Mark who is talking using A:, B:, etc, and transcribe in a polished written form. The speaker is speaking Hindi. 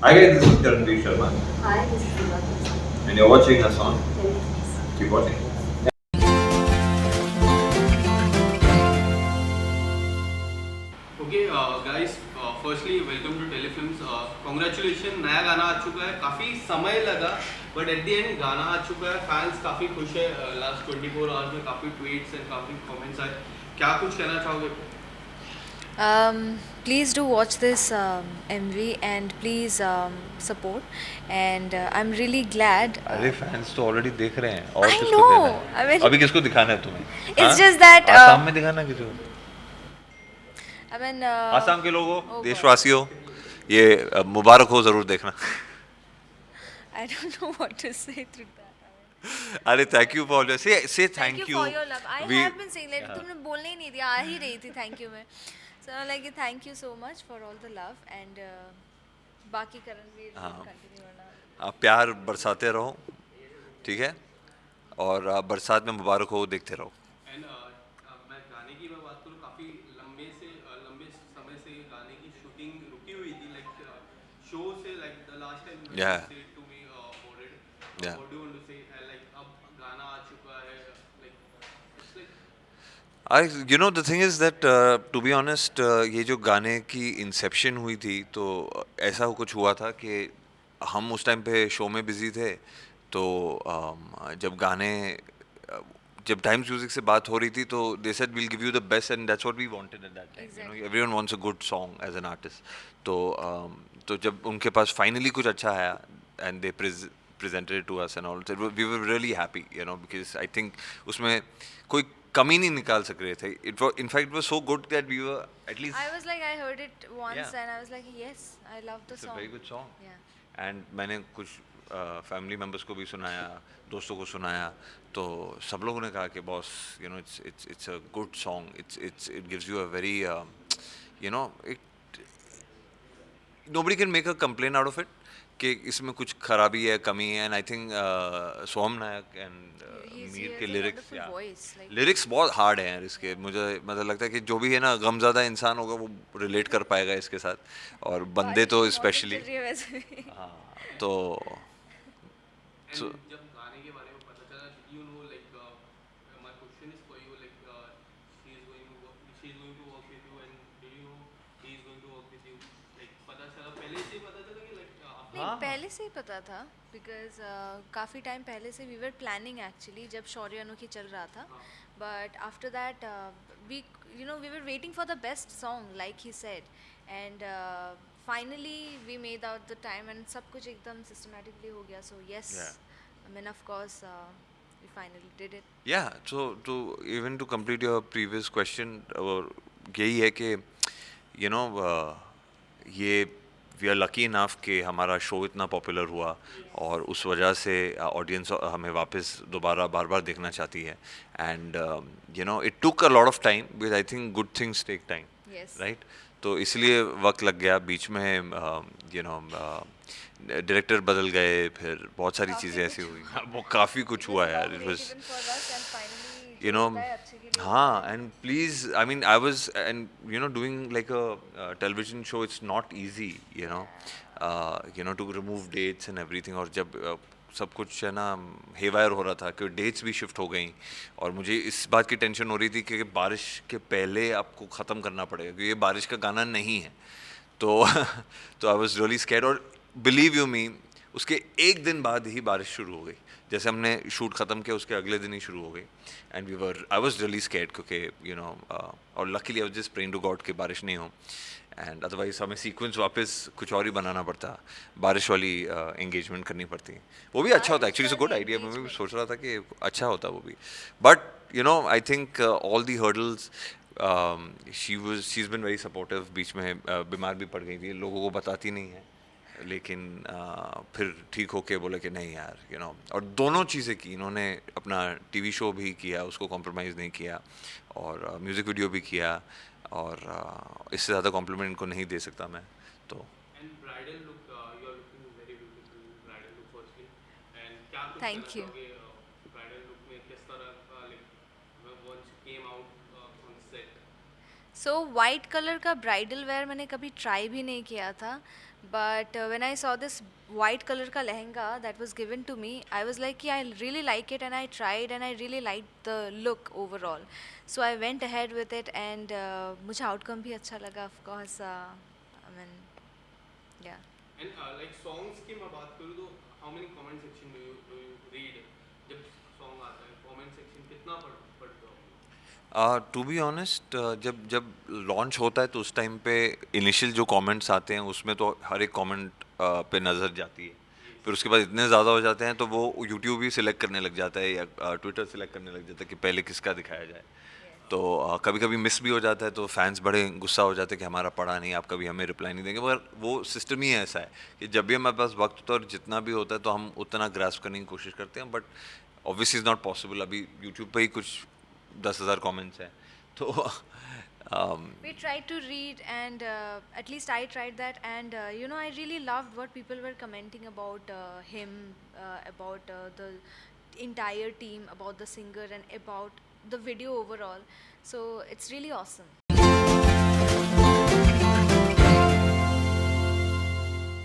A: Hi guys, this is Karanveer Sharma,
B: Hi, this is Divya.
A: and you're watching us on. Keep watching.
C: Okay guys, firstly welcome to Telefilms. Congratulation, नया गाना आ चुका है. काफ़ी समय लगा बट एट द एंड गाना आ चुका है. फैंस काफ़ी खुश है. लास्ट 24 आवर्स में काफ़ी ट्वीट्स एंड काफ़ी कमेंट्स आए. क्या कुछ कहना चाहोगे?
B: Please do watch this MV and please support. And I'm really glad.
A: अरे फैंस तो ऑलरेडी देख रहे हैं और
B: I
A: किसको
B: know.
A: देना है?
B: I mean,
A: अभी किसको दिखाना है तुम्हें?
B: it's just that.
A: आसाम में दिखाना किसी को?
B: I mean,
A: आसाम के लोगों,
B: God.
A: देशवासियों, ये मुबारक हो जरूर देखना.
B: I don't know what to say through that.
A: अरे थैंक यू फॉर से
B: Thank you
A: thank you.
B: for your love. I have been saying like तुमने बोलने ही नहीं दिया, आ ही रही थी thank you में. So like thank you so much for all the love and बाकी करणवीर कंटिन्यू करना.
A: आप प्यार बरसाते रहो, ठीक है, और बरसात में मुबारक हो देखते रहो.
C: एंड मैं गाने की मैं बात करूँ, काफ़ी लंबे समय से गाने की शूटिंग रुकी हुई थी. लाइक शो से, like the last time
A: Yeah.
C: Said to me bored.
A: Yeah.
C: What do you want to say? Like अब गाना आ चुका है. Like it's like
A: You know the thing is that to be honest ये जो गाने की इंसेप्शन हुई थी तो ऐसा कुछ हुआ था कि हम उस टाइम पे शो में बिजी थे तो जब गाने जब टाइम्स म्यूजिक से बात हो रही थी तो they said will give you the best and that's what we wanted at that time. You know everyone wants a good song as an artist. तो तो जब उनके पास फाइनली कुछ अच्छा आया and they presented it to us and all, so we were really happy, you know, because I think उसमें कोई कमी नहीं निकाल सक रहे थे. In fact it was so good that we were at least.
B: I was like I heard it once
A: Yeah.
B: and I was like yes, I love the
A: It's a
B: song.
A: very good song.
B: Yeah.
A: And मैंने कुछ फैमिली मेम्बर्स को भी सुनाया, दोस्तों को सुनाया, तो सब लोगों ने कहा कि boss, you know, it's a good song. It gives you a very you know, it nobody can make a complaint out of it कि इसमें कुछ खराबी है, कमी है. And I think Soham Nayak and
B: He
A: Mir
B: has
A: के
B: a
A: lyrics,
B: wonderful voice, like.
A: Lyrics बहुत हार्ड हैं यार इसके. मुझे मतलब लगता है कि जो भी है ना गमज़्यादा इंसान होगा वो रिलेट कर पाएगा इसके साथ, और बंदे तो
B: बारिश की
A: स्पेशली.
B: मौसम चल रही है वैसे भी.
A: हाँ, तो
C: एंड
A: so,
C: जब गाने के बारे में पता चला, you know, like my question is for you. Like she is going to work with you, and do you know he is going to work with you? Like पता चला, पहले से ही पता चला कि लाइक
B: नहीं, पहले से ही पता था बिकॉज काफ़ी टाइम पहले से वी वर प्लानिंग एक्चुअली जब शौर्य अनोखी चल रहा था. But after that we we were waiting for the best song like he said and finally we made out the time and सब कुछ एकदम सिस्टमेटिकली हो गया. So yes, I mean of course we finally did it.
A: yeah, so to even to complete your previous question, यही है कि you know ये वी आर लकी इनफ कि हमारा शो इतना पॉपुलर हुआ और उस वजह से ऑडियंस हमें वापस दोबारा बार बार देखना चाहती है. And you know it took a lot of time because I think good things take time,
B: Yes.
A: Right. तो इसलिए वक्त लग गया बीच में. यू नो डायरेक्टर बदल गए, फिर बहुत सारी
B: काफ़ी
A: चीज़ें
B: कुछ
A: ऐसी हुई. वो काफ़ी कुछ हुआ यार. It was,
B: Even for us and finally
A: you
B: जो
A: know,
B: होता है अच्छे के लिए
A: हाँ,
B: होता है.
A: and please, I mean, I was, and you know, doing like a television show, it's not easy, you know, to remove dates and everything. और जब सब कुछ है ना हेवायर हो रहा था कि डेट्स भी शिफ्ट हो गई, और मुझे इस बात की टेंशन हो रही थी कि बारिश के पहले आपको ख़त्म करना पड़ेगा क्योंकि ये बारिश का गाना नहीं है. तो तो आई वॉज रियली स्कैर्ड. और बिलीव यू मी, उसके एक दिन बाद ही बारिश शुरू हो गई. जैसे हमने शूट ख़त्म किया उसके अगले दिन ही शुरू हो गई. And I was really scared क्योंकि यू नो, और luckily I was just praying to God कि बारिश नहीं हो. एंड अदरवाइज हमें सीक्वेंस वापस कुछ और ही बनाना पड़ता, बारिश वाली एंगेजमेंट करनी पड़ती. वो भी अच्छा होता actually. It's a good idea. मैं भी सोच रहा था कि अच्छा होता वो भी. But you know I think all the hurdles, she is been very supportive. बीच में बीमार भी पड़ गई थी, लोगों को बताती नहीं है, लेकिन फिर ठीक होके बोले कि नहीं यार, यू नो. और दोनों चीज़ें की इन्होंने. अपना टीवी शो भी किया, उसको कॉम्प्रोमाइज़ नहीं किया, और म्यूज़िक वीडियो भी किया, और इससे ज़्यादा कॉम्प्लीमेंट इनको नहीं दे सकता मैं. तो
C: and bridal look, you are looking very beautiful. Bridal look firstly, and क्या कुछ
B: Thank
C: कहना
B: you.
C: चाहोगे ब्राइडल लुक में? किस तरह का, like once came out on set?
B: So white colour का ब्राइडल वेयर मैंने कभी ट्राई भी नहीं किया था. But when I saw this white color ka lehenga that was given to me, I was like, yeah, I really like it, and I tried, and I really liked the look overall. So I went ahead with it, and मुझे outcome भी अच्छा लगा, of course. I mean, yeah.
C: And like songs की मैं बात करूँ तो how many comment section do you read जब सॉन्ग आता है कमेंट सेक्शन कितना पढ़ते हो?
A: टू बी ऑनेस्ट, जब जब लॉन्च होता है तो उस टाइम पे इनिशियल जो कमेंट्स आते हैं उसमें तो हर एक कमेंट पे नज़र जाती है. फिर उसके बाद इतने ज़्यादा हो जाते हैं तो वो यूट्यूब ही सिलेक्ट करने लग जाता है या ट्विटर सिलेक्ट करने लग जाता है कि पहले किसका दिखाया जाए. तो कभी कभी मिस भी हो जाता है तो फैंस बड़े गुस्सा हो जाते हैं कि हमारा पढ़ा नहीं, आप कभी हमें रिप्लाई नहीं देंगे. मगर वो सिस्टम ही ऐसा है कि जब भी हमारे पास वक्त होता है और जितना भी होता है तो हम उतना ग्रास्प करने की कोशिश करते हैं. But obviously is not possible. अभी यूट्यूब पे ही कुछ 10,000 कमेंट्स हैं तो
B: We tried to read, and at least I tried that, and I really loved what people were commenting about him, about the entire team, about the singer, and about the video overall. So it's really awesome.